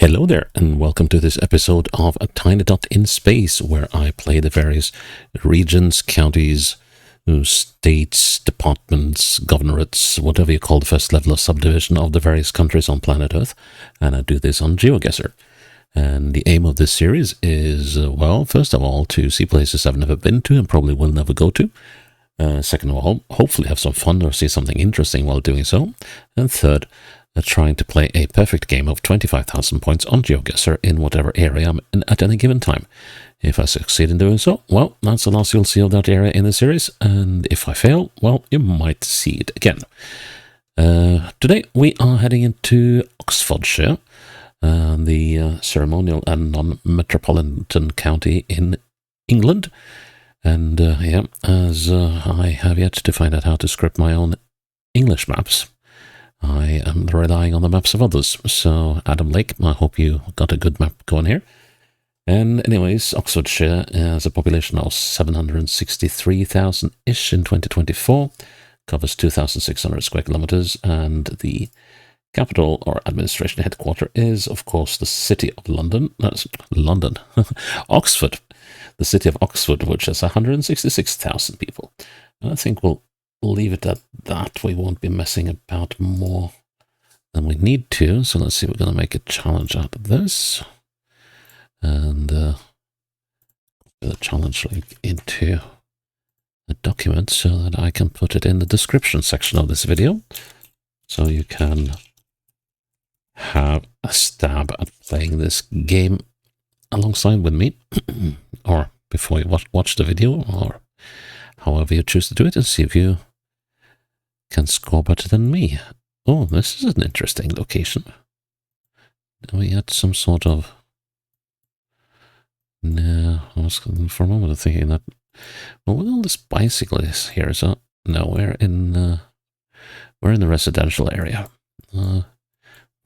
Hello there, and welcome to this episode of A Tiny Dot in Space, where I play the various regions, counties, states, departments, governorates, whatever you call the first level of subdivision of the various countries on planet Earth, and I do this on GeoGuessr. And the aim of this series is, well, first of all, to see places I've never been to and probably will never go to. Second of all, hopefully have some fun or see something interesting while doing so. And third, trying to play a perfect game of 25,000 points on GeoGuessr in whatever area I'm in at any given time. If I succeed in doing so, well, that's the last you'll see of that area in the series, and if I fail, well, you might see it again. Today we are heading into Oxfordshire, the ceremonial and non-metropolitan county in England. And as I have yet to find out how to script my own English maps, I am relying on the maps of others. So, Adam Lake, I hope you got a good map going here. And anyways, Oxfordshire has a population of 763,000-ish in 2024, covers 2,600 square kilometers, and the capital or administration headquarter is, of course, the city of London. That's London. Oxford. The city of Oxford, which has 166,000 people. And I think we'll leave it at that. We won't be messing about more than we need to. So let's see, we're going to make a challenge out of this. And put the challenge link into a document so that I can put it in the description section of this video. So you can have a stab at playing this game alongside with me, or before you watch the video, or however you choose to do it, and see if you can score better than me. Oh, this is an interesting location. We had some sort of... No, I was for a moment thinking that... Well, with all this bicycle is here, so... No, we're in the residential area. For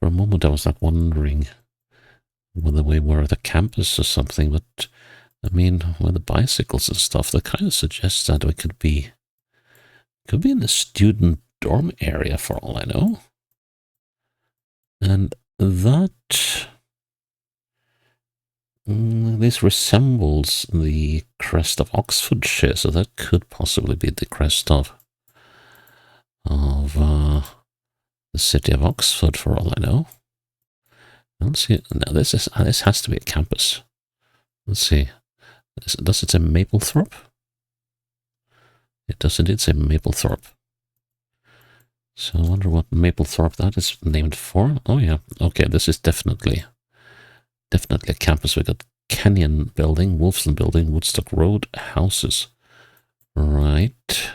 a moment I was like wondering whether we were at a campus or something, but I mean, with the bicycles and stuff, that kind of suggests that we could be in the student dorm area for all I know. And that this resembles the crest of Oxfordshire, so that could possibly be the crest of the city of Oxford for all I know. Let's see. Now this has to be a campus. Let's see. Does it say Maplethorpe? It does indeed say Maplethorpe. So I wonder what Maplethorpe that is named for. Oh yeah. Okay, this is definitely a campus. We got Kenyon Building, Wolfson Building, Woodstock Road, houses. Right.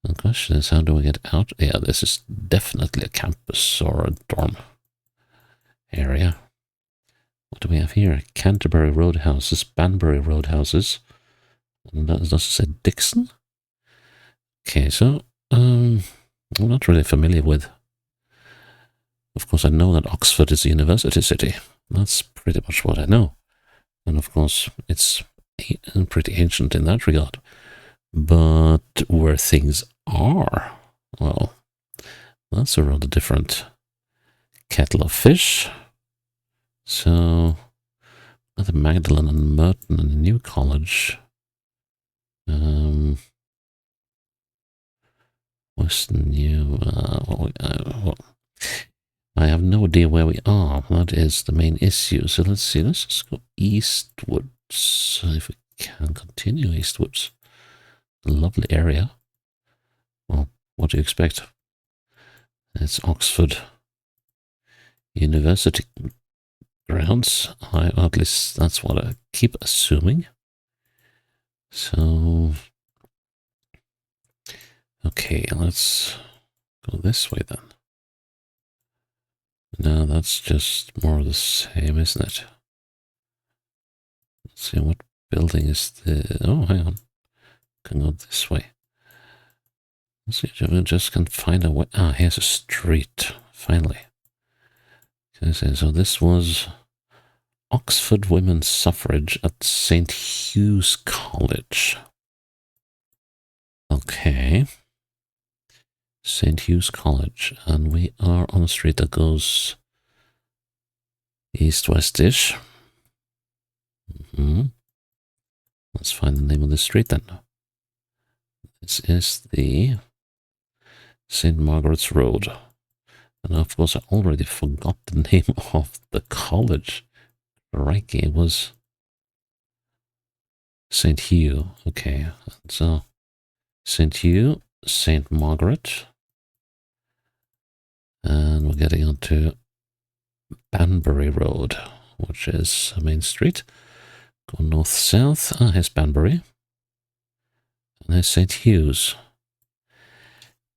The question is, how do we get out? Yeah, this is definitely a campus or a dorm area. What do we have here? Canterbury Roadhouses, Banbury Roadhouses. And does it say Dixon? Okay, so I'm not really familiar with... Of course, I know that Oxford is a university city. That's pretty much what I know. And of course, it's pretty ancient in that regard. But where things are, well, that's a rather different kettle of fish. So, the Magdalen and Merton and New College. Western New. I have no idea where we are. That is the main issue. So let's see. Let's just go eastwards. If we can continue eastwards. A lovely area. Well, what do you expect? It's Oxford University grounds. At least that's what I keep assuming. So, okay, let's go this way then. No, that's just more of the same, isn't it? Let's see, what building is the... Oh, hang on. Can go this way. Let's see if we just can find a way. Ah, here's a street, finally. Okay, so this was Oxford Women's Suffrage at St. Hugh's College. Okay. St. Hugh's College, and we are on a street that goes East-west-ish. Let's find the name of the street then. This is the St. Margaret's Road. And of course, I already forgot the name of the college. Crikey, it was St. Hugh. Okay, so St. Hugh, St. Margaret. And we're getting onto Banbury Road, which is a main street. Go north-south. Ah, here's Banbury. And there's St. Hugh's.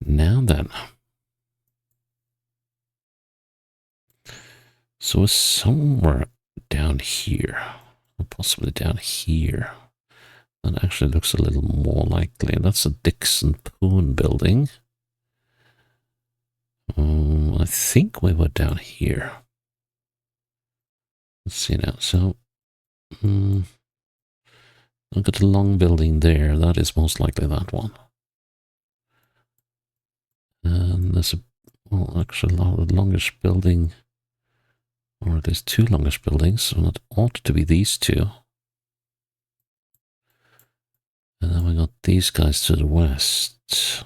Now then. So it's somewhere down here. Or possibly down here. That actually looks a little more likely. That's a Dixon Poon building. I think we were down here. Let's see now. So, look at the long building there. That is most likely that one. And there's actually the longest building, or at least two longest buildings, so that ought to be these two. And then we got these guys to the west.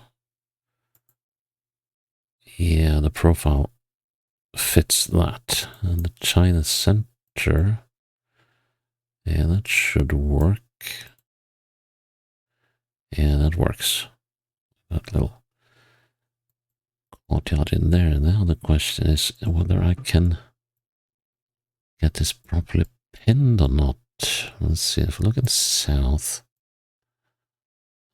Yeah, the profile fits that. And the China Center, yeah, that should work. Yeah, that works. That little courtyard in there. Now the question is whether I can get this properly pinned or not. Let's see, if we're looking south,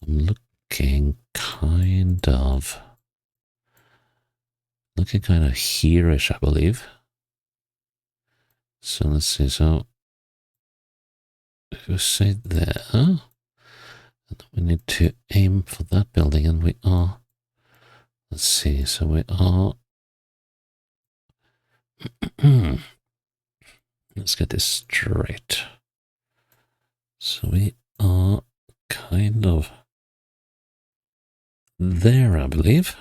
I'm looking kind of here-ish, I believe. So let's see, so if you say there, we need to aim for that building, and we are, let's see, so we are, let's get this straight. So we are kind of there, I believe.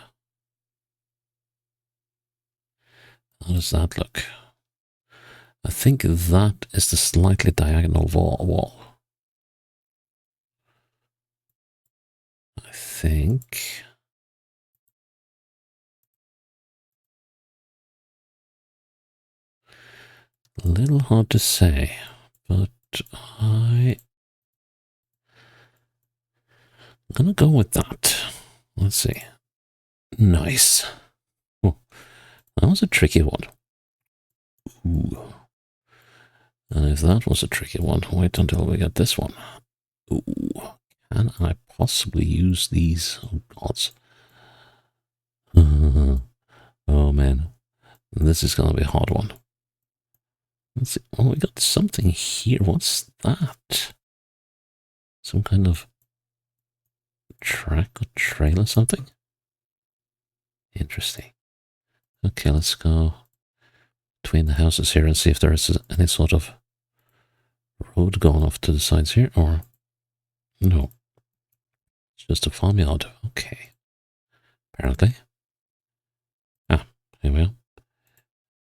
How does that look? I think that is the slightly diagonal wall. I think. A little hard to say, but I'm gonna go with that. Let's see. Nice. Oh, that was a tricky one. Ooh. And if that was a tricky one, wait until we get this one. Ooh. Can I possibly use these? Oh, gods. Oh, man. This is going to be a hard one. Let's see. Oh, we got something here. What's that? Some kind of track or trail or something? Interesting. Okay, let's go between the houses here and see if there is any sort of road going off to the sides here, or no. It's just a farmyard. Okay. Apparently. Ah, here we are.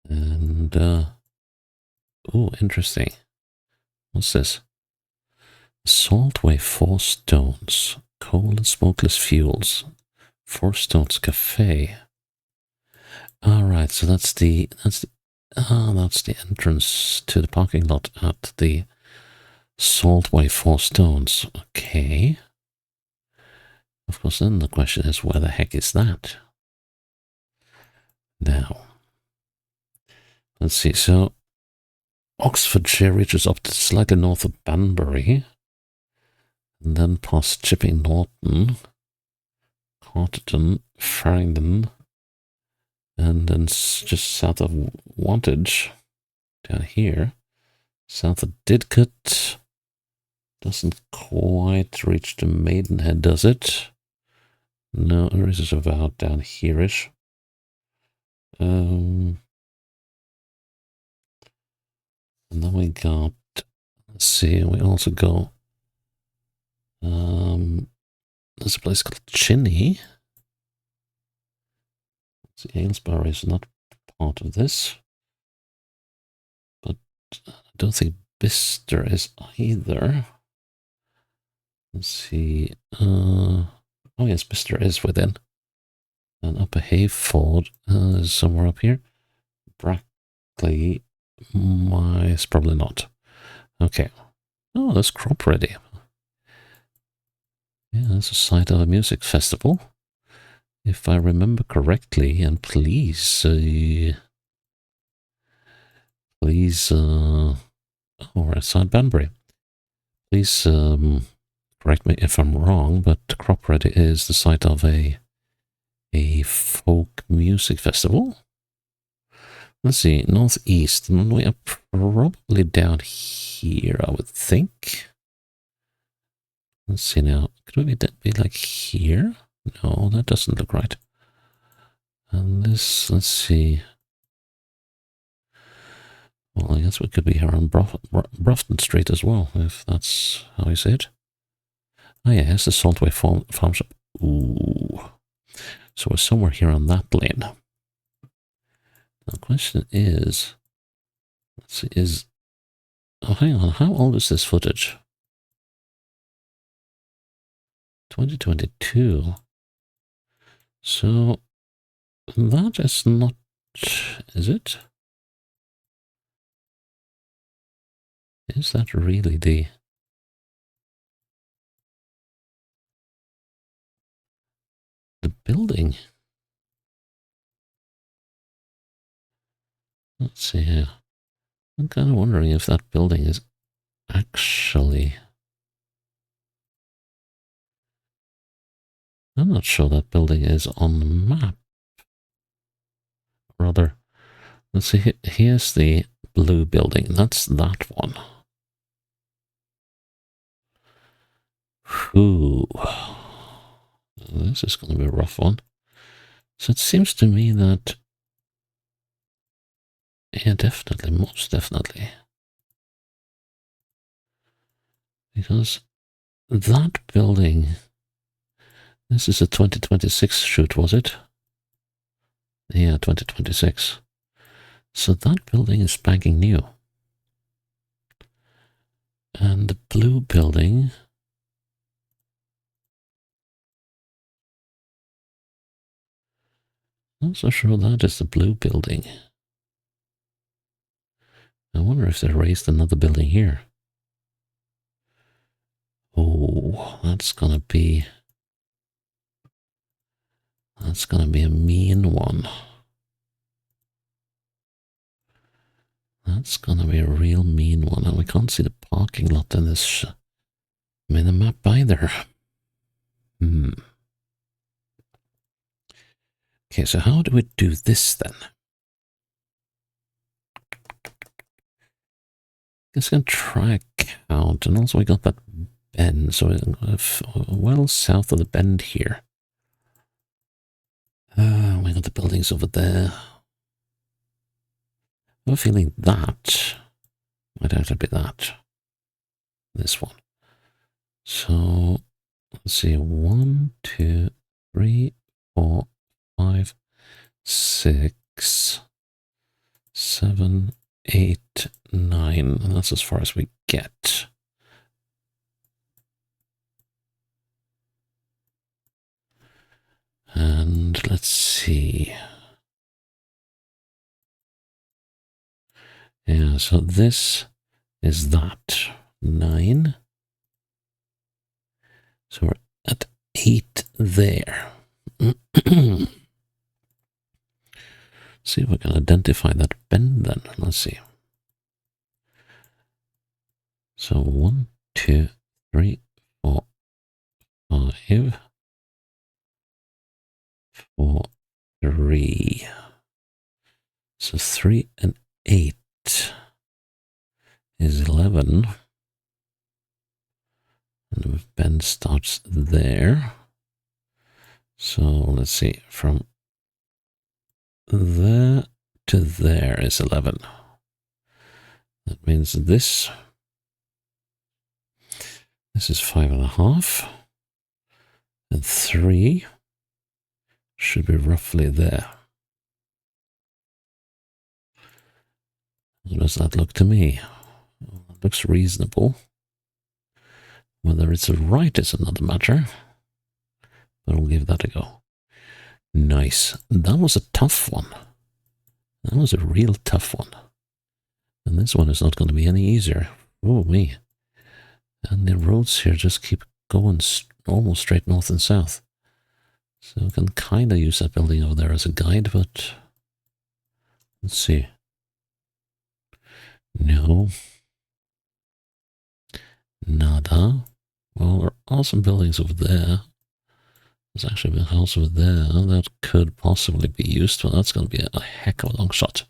And, oh, interesting. What's this? Saltway 4 Stones. Coal and smokeless fuels. 4 Stones Cafe. Alright, so that's the entrance to the parking lot at the Saltway 4 Stones. Okay. Of course, then the question is, where the heck is that? Now, let's see. So, Oxfordshire reaches up to slightly north of Banbury, and then past Chipping Norton, Carterton, Farringdon, and then just south of Wantage, down here, south of Didcot. Doesn't quite reach the Maidenhead, does it? No, it reaches about down here-ish. And then we got, let's see, we also go, there's a place called Chinney. See, Aylesbury is not part of this. But I don't think Bister is either. Let's see. Oh yes, Bister is within. And Upper Hayford is somewhere up here. Brackley, it's probably not. Okay. Oh, that's crop ready. Yeah, that's a site of a music festival. If I remember correctly, and please, oh, we're outside Banbury. Please correct me if I'm wrong, but Crop Ready is the site of a folk music festival. Let's see, northeast, and we are probably down here, I would think. Let's see now, could we be like here? No, that doesn't look right. And this, let's see. Well, I guess we could be here on Brofton Street as well, if that's how you say it. Oh yeah, it's the Saltway farm shop. Ooh. So we're somewhere here on that lane. Now the question is, let's see, oh hang on, how old is this footage? 2022. So that is not, is it? Is that really the building? Let's see here. I'm kind of wondering if that building is actually... I'm not sure that building is on the map. Rather, let's see, here's the blue building. That's that one. Ooh. This is going to be a rough one. So it seems to me that... Yeah, definitely, most definitely. Because that building... This is a 2026 shoot, was it? Yeah, 2026. So that building is spanking new. And the blue building... I'm not so sure that is the blue building. I wonder if they raised another building here. Oh, that's gonna be a mean one. That's gonna be a real mean one, and we can't see the parking lot in this minimap either. Okay, so how do we do this then? Guess I'm gonna try a count, and also we got that bend, so well south of the bend here. We got the buildings over there. I have a feeling that might have to be that. This one. So let's see, 1, 2, 3, 4, 5, 6, 7, 8, 9. And that's as far as we get. And let's see. Yeah, so this is that. 9. So we're at 8 there. See if we can identify that bend then. Let's see. So 1, 2, 3, 4, 5, 4, 3. So 3 and 8 is 11. And the bend starts there. So let's see, from there to there is 11. That means this is 5.5. And 3 should be roughly there. How does that look to me? It looks reasonable. Whether it's right is another matter, but we'll give that a go. Nice. That was a tough one. That was a real tough one. And this one is not going to be any easier. Oh, me. And the roads here just keep going almost straight north and south. So I can kind of use that building over there as a guide, but let's see. No. Nada. Well, there are some buildings over there. There's actually a house over there that could possibly be used, but that's going to be a heck of a long shot.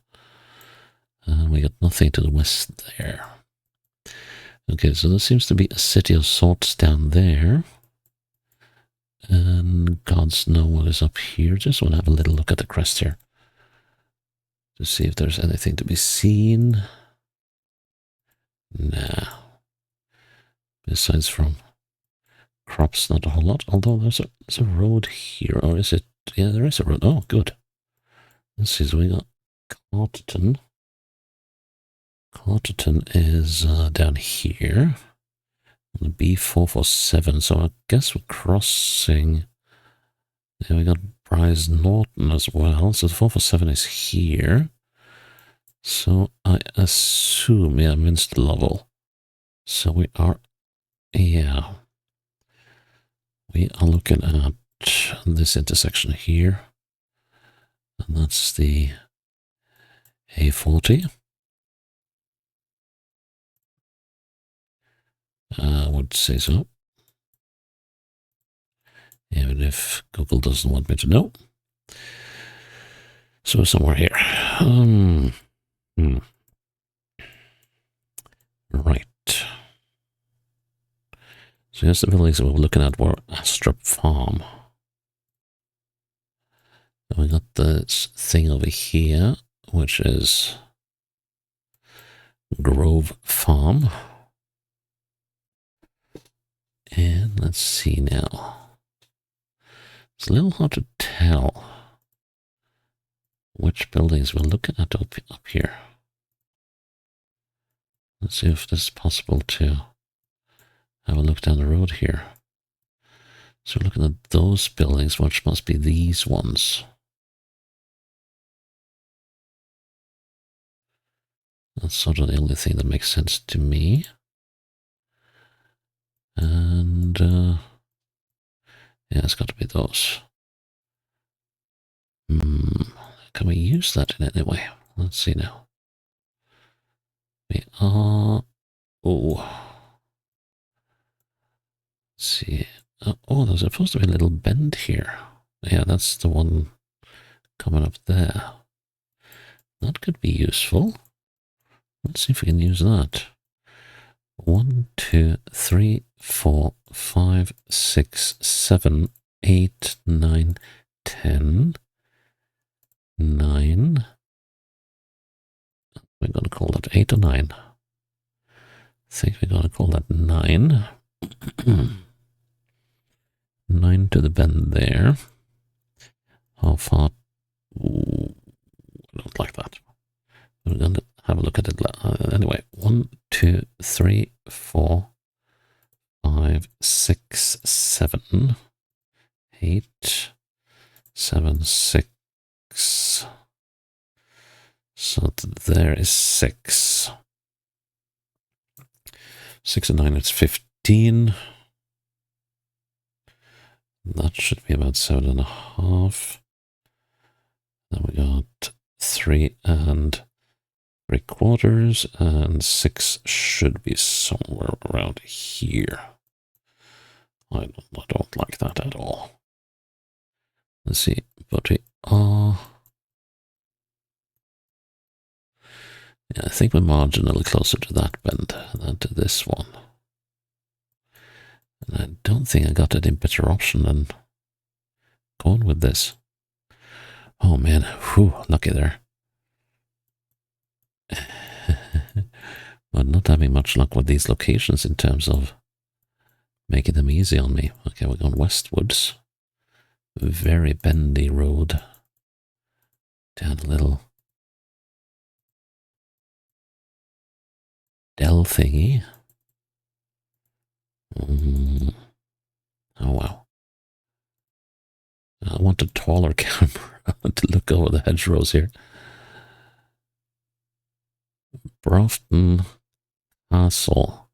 And we got nothing to the west there. Okay, so there seems to be a city of sorts down there. And gods know what is up here. Just want to have a little look at the crest here. To see if there's anything to be seen. Nah. Besides from crops, not a whole lot. Although there's a road here. Or is it? Yeah, there is a road. Oh, good. Let's see, so we got Carterton. Carterton is down here. On the B447, so I guess we're crossing. Yeah, we got Bryce Norton as well. So the 447 is here. So I assume, yeah, Minster Lovell. So we are, yeah. We are looking at this intersection here. And that's the A40. I would say so. Even if Google doesn't want me to know. So somewhere here. Right. So here's the buildings that we were looking at were Astrup Farm. And we got this thing over here, which is Grove Farm. And let's see now. It's a little hard to tell which buildings we're looking at up here. Let's see if this is possible to have a look down the road here. So we're looking at those buildings, which must be these ones. That's sort of the only thing that makes sense to me. And, yeah, it's got to be those. Can we use that in any way? Let's see now. We are... Oh. Let's see. Oh, there's supposed to be a little bend here. Yeah, that's the one coming up there. That could be useful. Let's see if we can use that. 1, 2, 3, 4, 5, 6, 7, 8, 9, 10, 9. We're going to call that 8 or 9. I think we're going to call that 9. 9 to the bend there. How far? Ooh, I don't like that. We're going to have a look at it anyway. 1, 2, 3, 4, 5, 6, 7, 8, 7, 6. So there is 6. 6 and 9, it's 15. That should be about 7.5. Then we got 3 and 3/4, and 6 should be somewhere around here. I don't like that at all. Let's see, but we are... Yeah, I think we're marginally closer to that bend than to this one. And I don't think I got any better option than going with this. Oh man, whew, lucky there. But not having much luck with these locations in terms of making them easy on me. Okay, we're going westwards. Very bendy road. Down a little Dell thingy. Oh, wow. I want a taller camera to look over the hedgerows here. Brofton Castle.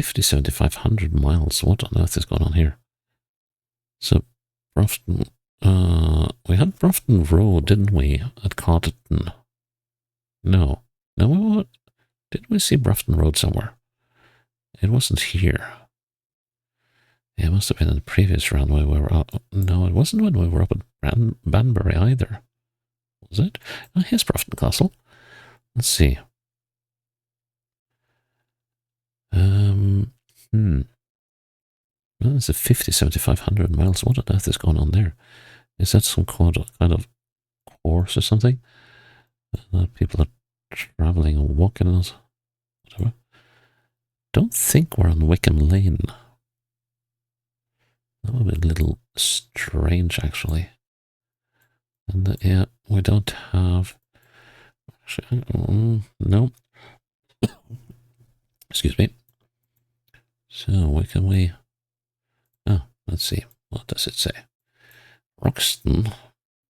7,500 miles. What on earth is going on here? So, Brofton. We had Brofton Road, didn't we, at Carterton? No. No, didn't we see Brofton Road somewhere? It wasn't here. It must have been in the previous round when we were up. No, it wasn't when we were up at Banbury either. Was it? Oh, here's Brofton Castle. Let's see. Well, it's a 7,500 miles. What on earth is going on there? Is that some kind of course or something? People are traveling or walking or whatever. Don't think we're on Wickham Lane. That would be a little strange, actually. And yeah, we don't have. Actually, no. Excuse me. So where can we? Oh, let's see. What does it say? Roxton,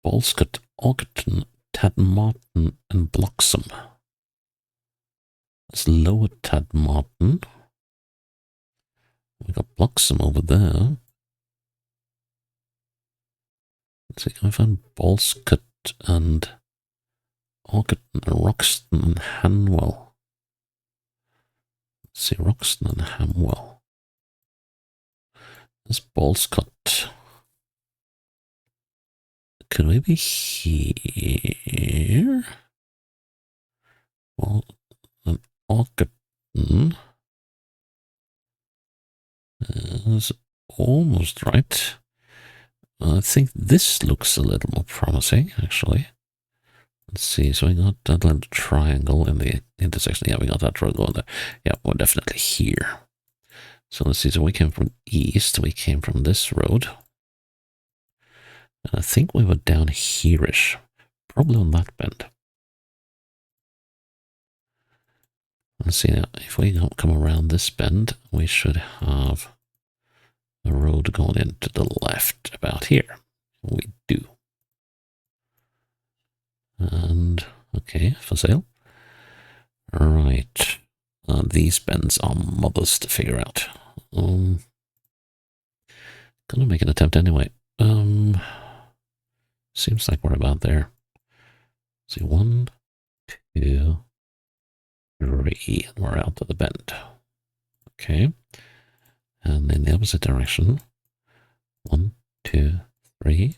Bolscott, Orkerton, Tadmarton, and Bloxham. That's Lower Tadmarton. We got Bloxham over there. Let's see, can I find Bolscott and Orkerton and Roxton and Hanwell? Let's see, Roxton and Hanwell. There's Bolscott. Could we be here? Well, an Orkerton is almost right. I think this looks a little more promising, actually. Let's see, so we got that little triangle in the intersection. Yeah, we got that road going there. Yeah, we're definitely here. So let's see, so we came from east, we came from this road. And I think we were down here-ish, probably on that bend. Let's see now, if we come around this bend, we should have the road going into the left about here. We do. And, okay, for sale. Right. These bends are mothers to figure out. Gonna make an attempt anyway. Seems like we're about there. See, 1, 2, 3, and we're out to the bend. Okay. And in the opposite direction. 1, 2, 3,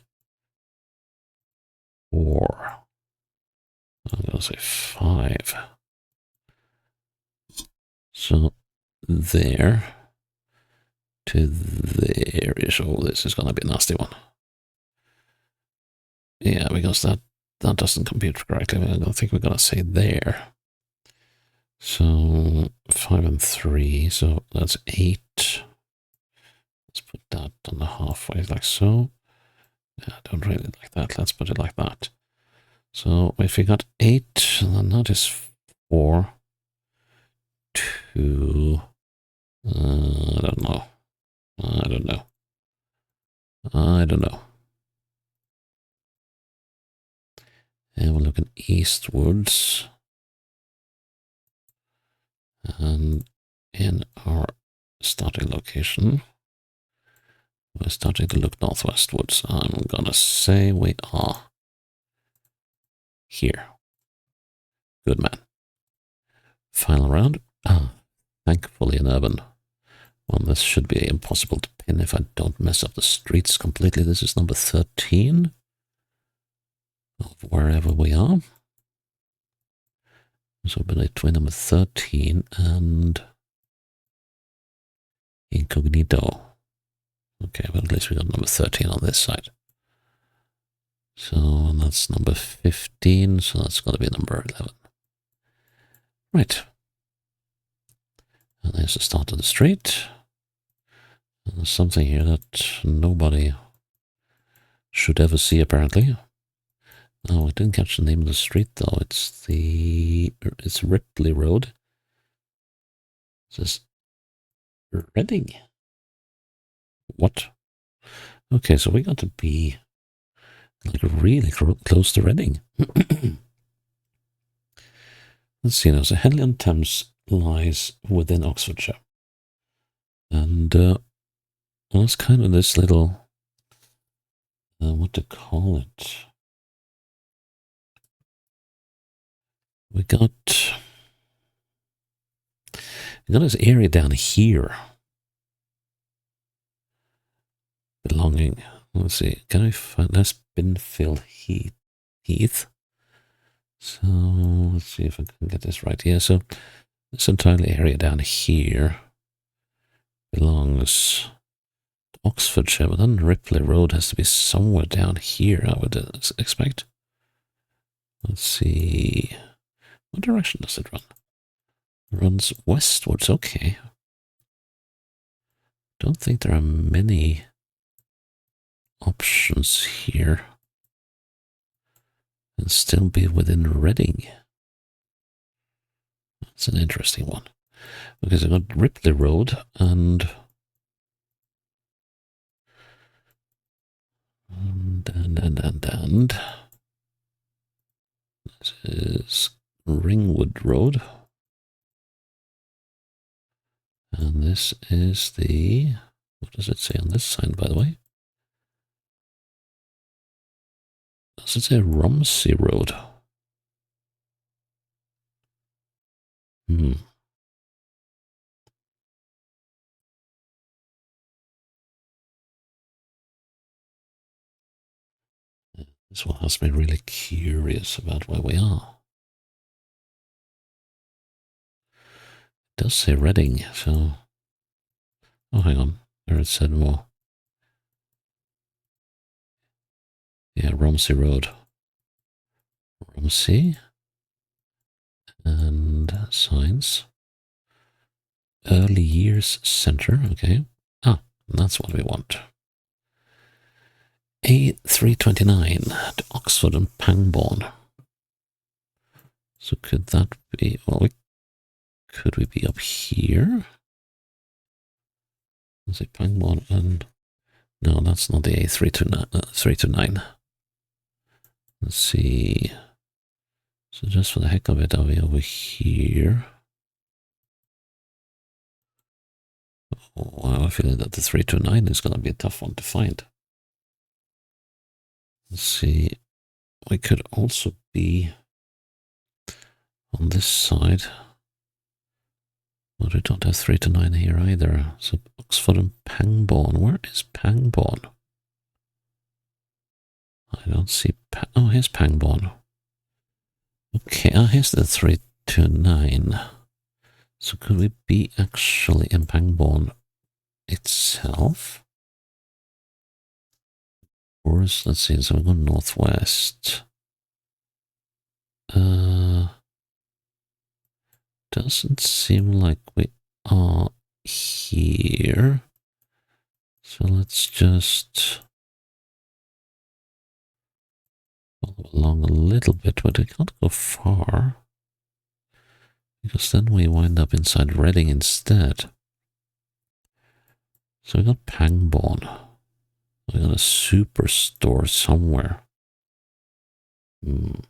4. I'm gonna say 5. So there to there-ish. Oh, this is gonna be a nasty one. Yeah, because that doesn't compute correctly. I don't think we're gonna say there. So 5 and 3, so that's 8. Let's put that on the halfway like so. Yeah, I don't really like that. Let's put it like that. So if we got 8, then that is 4. 2. I don't know. I don't know. I don't know. And we're looking eastwards. And in our starting location, we're starting to look northwestwards. I'm gonna say we are here. Good man. Final round. Thankfully an urban one. This should be impossible to pin if I don't mess up the streets completely. This is number 13 of wherever we are. So between number 13 and Incognito. Okay, but at least we got number 13 on this side. So that's number 15, so that's got to be number 11. Right. And there's the start of the street. And there's something here that nobody should ever see, apparently. Oh, I didn't catch the name of the street though. It's Ripley Road. It says Reading. What? Okay, so we got to be like really close to Reading. Let's see now. So Henley on Thames lies within Oxfordshire, and well, it's kind of this little what to call it. We got this area down here belonging. Let's see. Can I find that's Binfield Heath? So let's see if I can get this right. Yeah. So this entire area down here belongs to Oxfordshire, but then Ripley Road has to be somewhere down here, I would expect. Let's see. What direction does it run? It runs westwards. Okay. Don't think there are many options here. And still be within Reading. That's an interesting one. Because I've got Ripley Road and this is Ringwood Road. And this is the, what does it say on this sign, by the way? Does it say Romsey Road? This one has me really curious about where we are. It does say Reading, so... Oh, hang on. There it said more. Yeah, Romsey Road. Romsey. And signs. Early Years Centre, okay. Ah, that's what we want. A329 to Oxford and Pangbourne. So could that be, well, could we be up here? Let's say Pangbourne and, no, that's not the A329. Let's see. So just for the heck of it, are we over here? Oh, I have a feeling that the 329 is going to be a tough one to find. Let's see. We could also be on this side. But we don't have 329 here either. So Oxford and Pangbourne. Where is Pangbourne? I don't see. Oh, here's Pangbourne. Okay, here's the 329. So could we be actually in Pangbourne itself? Or is, let's see, so we go northwest. Doesn't seem like we are here. So let's just follow along a little bit, but we can't go far. Because then we wind up inside Reading instead. So we got Pangbourne. We got a superstore somewhere. Now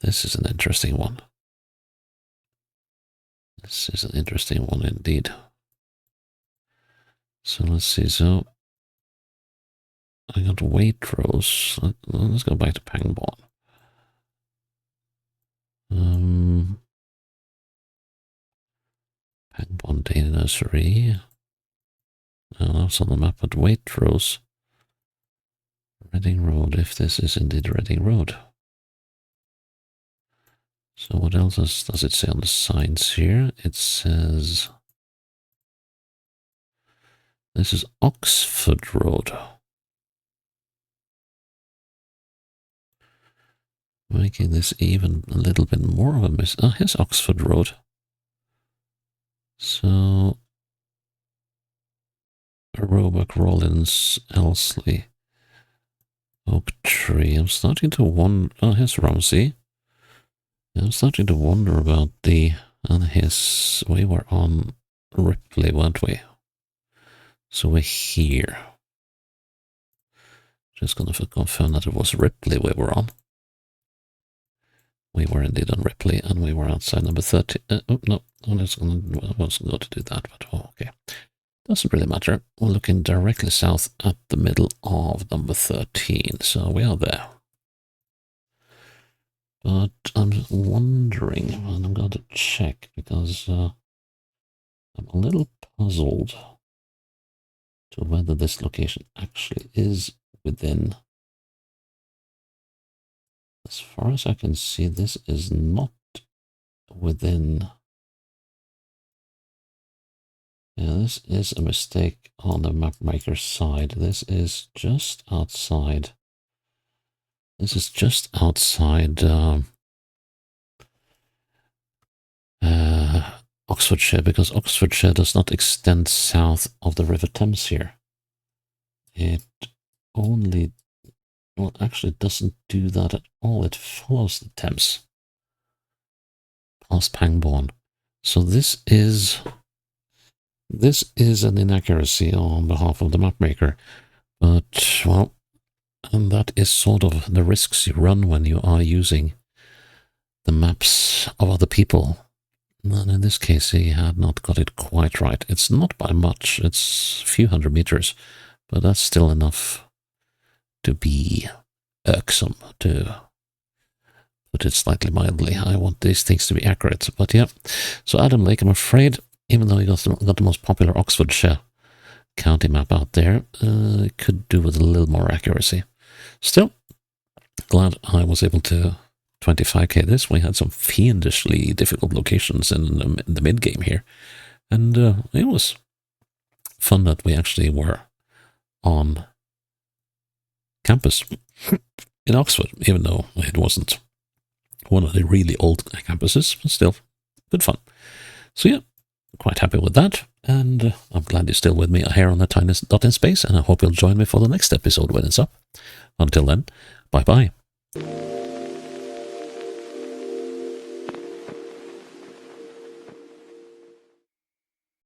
this is an interesting one. This is an interesting one indeed. So let's see. So I got Waitrose. Let's go back to Pangbourne. Pangbourne Day Nursery. No, that's on the map at Waitrose. Reading Road, if this is indeed Reading Road. So what else does it say on the signs here? It says this is Oxford Road. Making this even a little bit more of a miss. Oh, here's Oxford Road. So Roebuck, Rollins, Elsley. Oak tree. I'm starting to wonder. Oh, here's Ramsey. I'm starting to wonder about the. And his. We were on Ripley, weren't we? So we're here. Just gonna confirm that it was Ripley we were on. We were indeed on Ripley, and we were outside number 30. Oh, no, I wasn't going to do that, but okay. Doesn't really matter. We're looking directly south at the middle of number 13, so we are there. But I'm wondering, and I'm going to check, because I'm a little puzzled to whether this location actually is within. As far as I can see, this is not within. Yeah, this is a mistake on the map maker's side. This is just outside. This is just outside Oxfordshire, because Oxfordshire does not extend south of the River Thames here. It only, well, actually doesn't do that at all. It follows the Thames past Pangbourne. So this is an inaccuracy on behalf of the mapmaker, but, well, and that is sort of the risks you run when you are using the maps of other people. And in this case, he had not got it quite right. It's not by much, it's a few hundred meters, but that's still enough to be irksome, to put it slightly mildly. I want these things to be accurate, but yeah. So Adam Lake, I'm afraid, even though he got the most popular Oxfordshire county map out there, could do with a little more accuracy. Still, glad I was able to 25k this. We had some fiendishly difficult locations in the mid-game here, and it was fun that we actually were on campus in Oxford, even though it wasn't one of the really old campuses, but still good fun. So yeah, quite happy with that, and I'm glad you're still with me here on the Tiny Dot in Space, and I hope you'll join me for the next episode when it's up. Until then, bye bye.